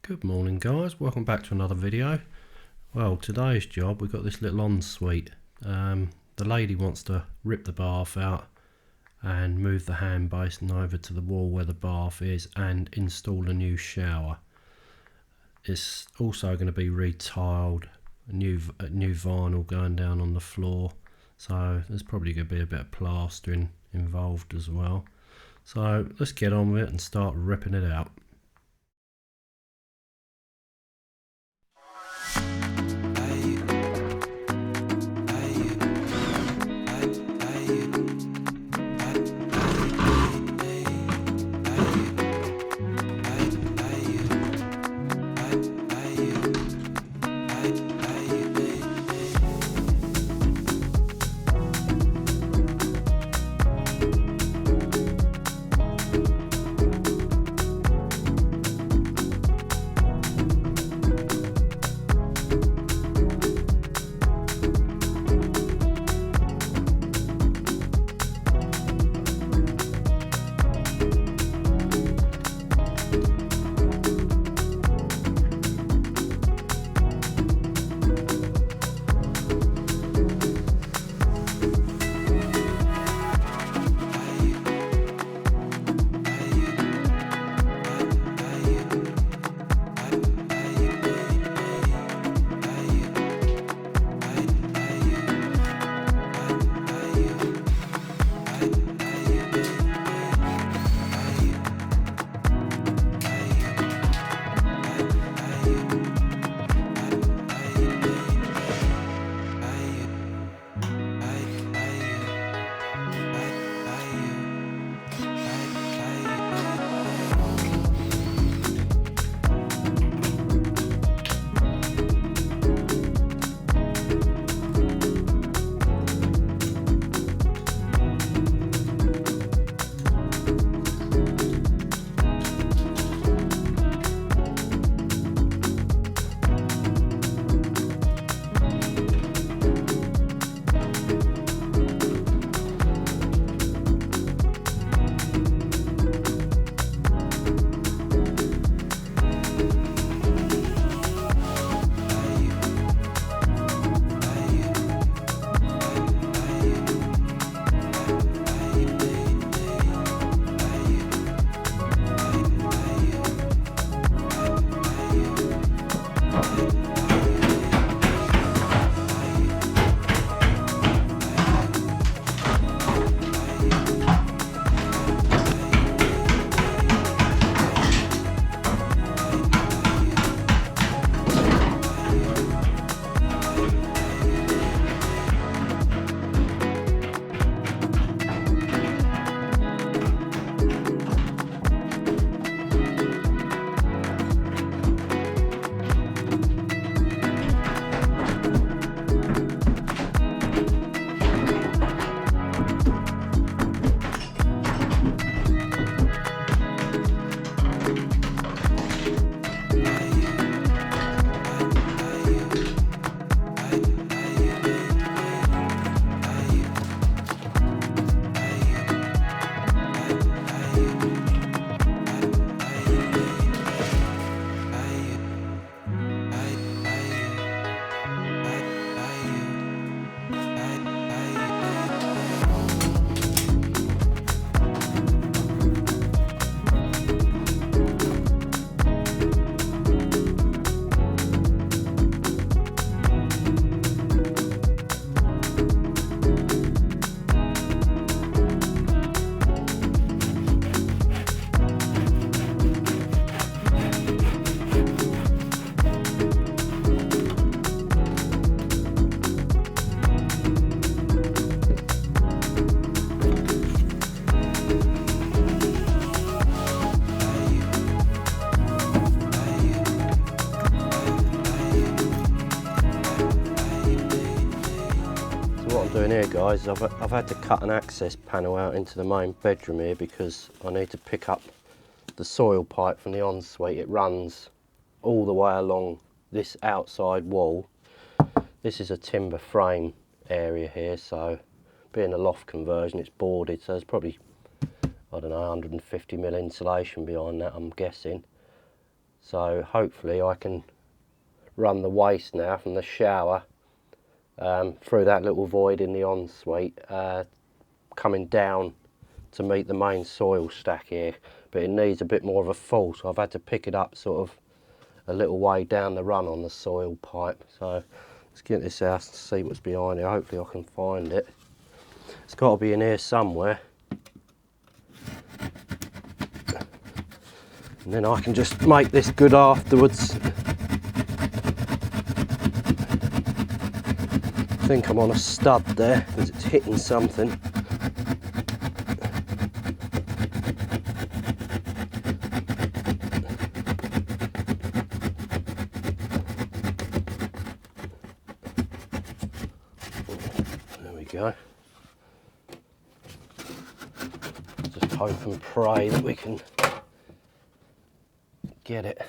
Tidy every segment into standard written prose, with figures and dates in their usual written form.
Good morning guys, welcome back to another video. Well, today's job we've got this little ensuite. The lady wants to rip the bath out and move the hand basin over to the wall where the bath is and install a new shower. It's also going to be retiled, a new vinyl going down on the floor, so there's probably going to be a bit of plastering involved as well. So let's get on with it and start ripping it out. Doing here guys, I've had to cut an access panel out into the main bedroom here because I need to pick up the soil pipe from the ensuite. It runs all the way along this outside wall. This is a timber frame area here, so being a loft conversion it's boarded, so there's probably, I don't know, 150mm insulation behind that I'm guessing. So hopefully I can run the waste now from the shower through that little void in the ensuite, coming down to meet the main soil stack here. But it needs a bit more of a fall, so I've had to pick it up sort of a little way down the run on the soil pipe. So let's get this out and see what's behind it. Hopefully I can find it. It's got to be in here somewhere. And then I can just make this good afterwards. I think I'm on a stud there because it's hitting something. There we go. Just hope and pray that we can get it.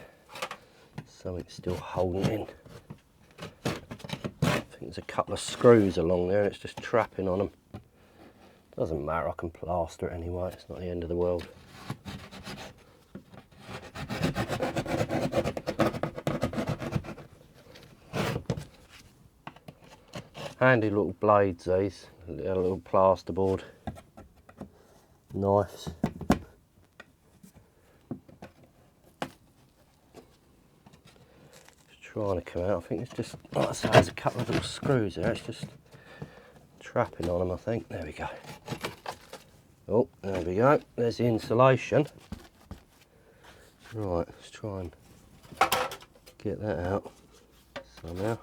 Something's still holding in. I think there's a couple of screws along there and it's just trapping on them. Doesn't matter, I can plaster it anyway, it's not the end of the world. Handy little blades these, little plasterboard knives. Trying to come out. I think it's just, like I say, there's a couple of little screws there, it's just trapping on them, I think. There we go. Oh, there we go. There's the insulation. Right, let's try and get that out somehow.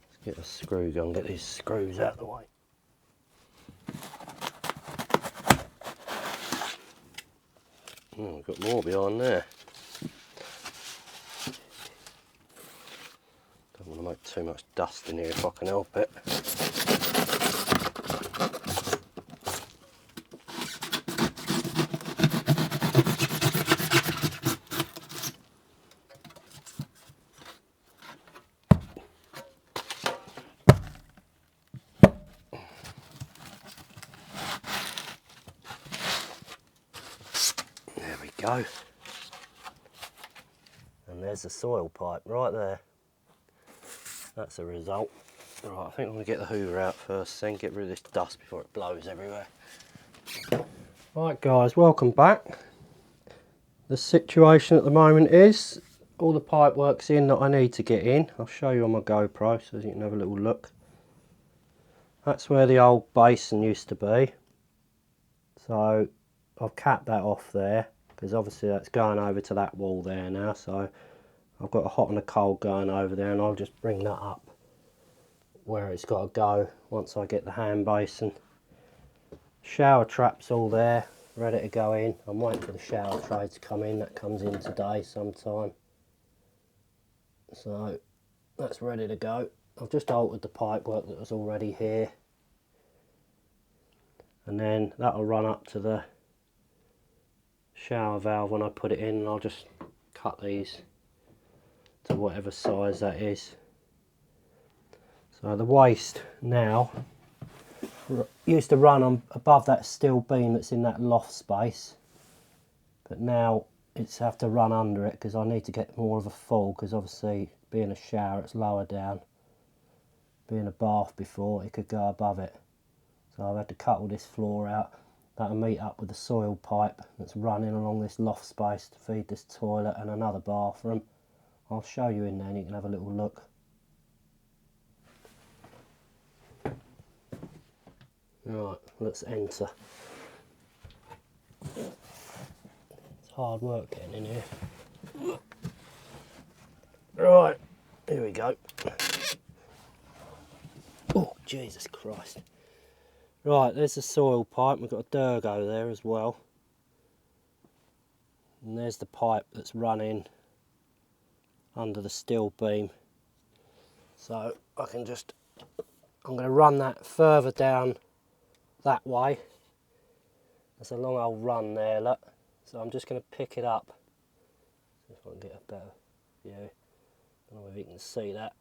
Let's get a screw gun, get these screws out of the way. Oh, we've got more behind there. Don't want to make too much dust in here if I can help it. There we go. And there's the soil pipe right there. That's a result. Right, I think I'm going to get the hoover out first, then get rid of this dust before it blows everywhere. Right guys, welcome back. The situation at the moment is all the pipe work's in that I need to get in. I'll show you on my GoPro so you can have a little look. That's where the old basin used to be. So I've capped that off there because obviously that's going over to that wall there now. So I've got a hot and a cold going over there, and I'll just bring that up where it's got to go once I get the hand basin. Shower trap's all there, ready to go in. I'm waiting for the shower tray to come in. That comes in today sometime. So that's ready to go. I've just altered the pipework that was already here. And then that'll run up to the shower valve when I put it in, and I'll just cut these to whatever size that is. So the waste now used to run on above that steel beam that's in that loft space, but now it's have to run under it because I need to get more of a fall, because obviously being a shower it's lower down. Being a bath before, it could go above it. So I've had to cut all this floor out. That'll meet up with the soil pipe that's running along this loft space to feed this toilet and another bathroom. I'll show you in there and you can have a little look. Right, let's enter. It's hard work getting in here. Right, here we go. Oh, Jesus Christ. Right, there's the soil pipe. We've got a Durgo there as well. And there's the pipe that's running under the steel beam. So I can just, I'm going to run that further down that way. There's a long old run there, look. So I'm just going to pick it up. See if I can get a better view. I don't know if you can see that.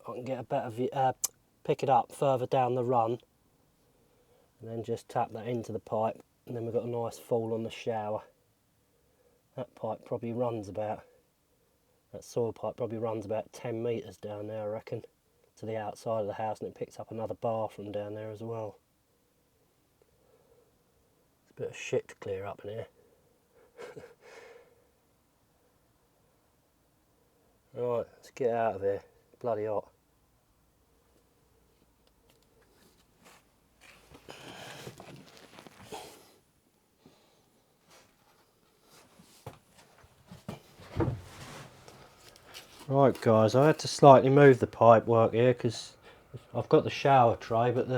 I can get a better view, pick it up further down the run, and then just tap that into the pipe, and then we've got a nice fall on the shower. That pipe probably runs about, that soil pipe probably runs about 10 metres down there, I reckon, to the outside of the house, and it picks up another bathroom down there as well. It's a bit of shit to clear up in here. Right, let's get out of here. It's bloody hot. Right guys, I had to slightly move the pipe work here because I've got the shower tray, but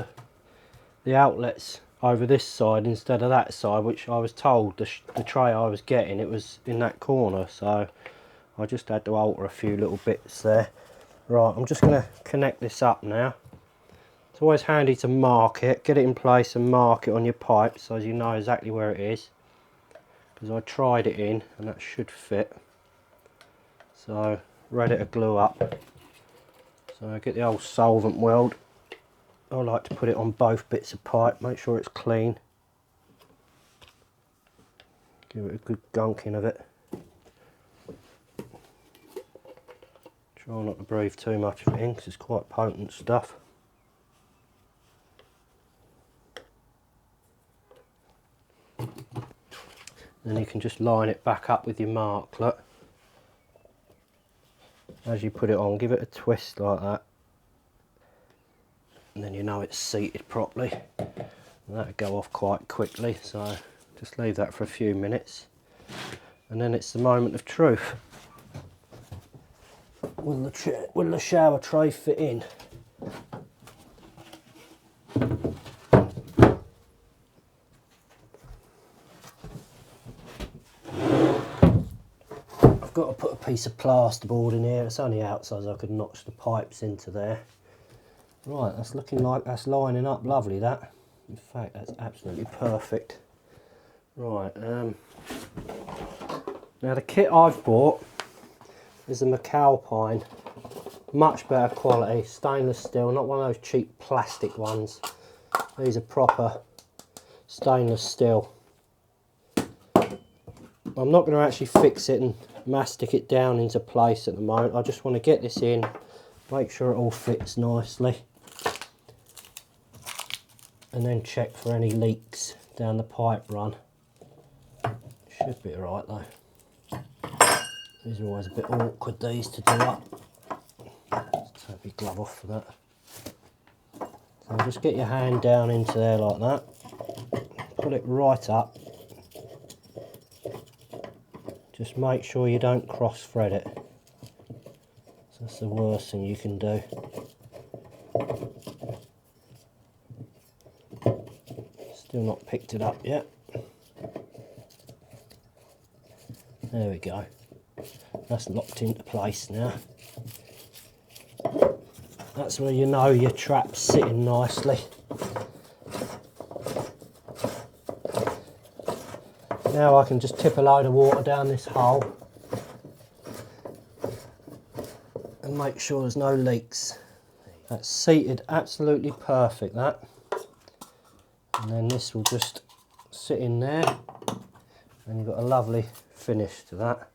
the outlet's over this side instead of that side, which I was told the tray I was getting, it was in that corner, so I just had to alter a few little bits there. Right, I'm just going to connect this up now. It's always handy to mark it, get it in place and mark it on your pipe so you know exactly where it is, because I tried it in and that should fit. So ready to glue up. So I get the old solvent weld. I like to put it on both bits of pipe, make sure it's clean. Give it a good gunking of it. Try not to breathe too much of it in because it's quite potent stuff. Then you can just line it back up with your marklet. As you put it on, give it a twist like that, and then you know it's seated properly. And that'll go off quite quickly, so just leave that for a few minutes, and then it's the moment of truth. Will the shower tray fit in? Got to put a piece of plasterboard in here. It's only outside, so I could notch the pipes into there. Right, that's looking like that's lining up lovely, that. In fact, that's absolutely perfect. Right, now the kit I've bought is a McAlpine, much better quality, stainless steel, not one of those cheap plastic ones. These are proper stainless steel. I'm not going to actually fix it and mastic it down into place at the moment. I just want to get this in, make sure it all fits nicely, and then check for any leaks down the pipe run. Should be alright though. These are always a bit awkward, these to do up. Just take my glove off for that. So just get your hand down into there like that, pull it right up. Just make sure you don't cross thread it. So that's the worst thing you can do. Still not picked it up yet. There we go. That's locked into place now. That's where you know your trap's sitting nicely. Now I can just tip a load of water down this hole and make sure there's no leaks. That's seated absolutely perfect, that. And then this will just sit in there and you've got a lovely finish to that.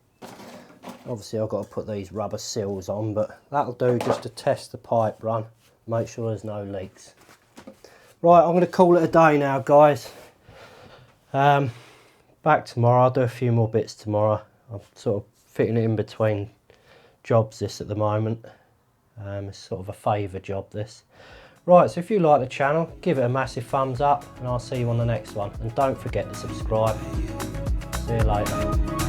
Obviously I've got to put these rubber seals on, but that'll do just to test the pipe run, make sure there's no leaks. Right, I'm going to call it a day now, guys. Back tomorrow. I'll do a few more bits tomorrow. I'm sort of fitting it in between jobs this at the moment. It's sort of a favour job this. Right, so if you like the channel, give it a massive thumbs up and I'll see you on the next one. And don't forget to subscribe. See you later.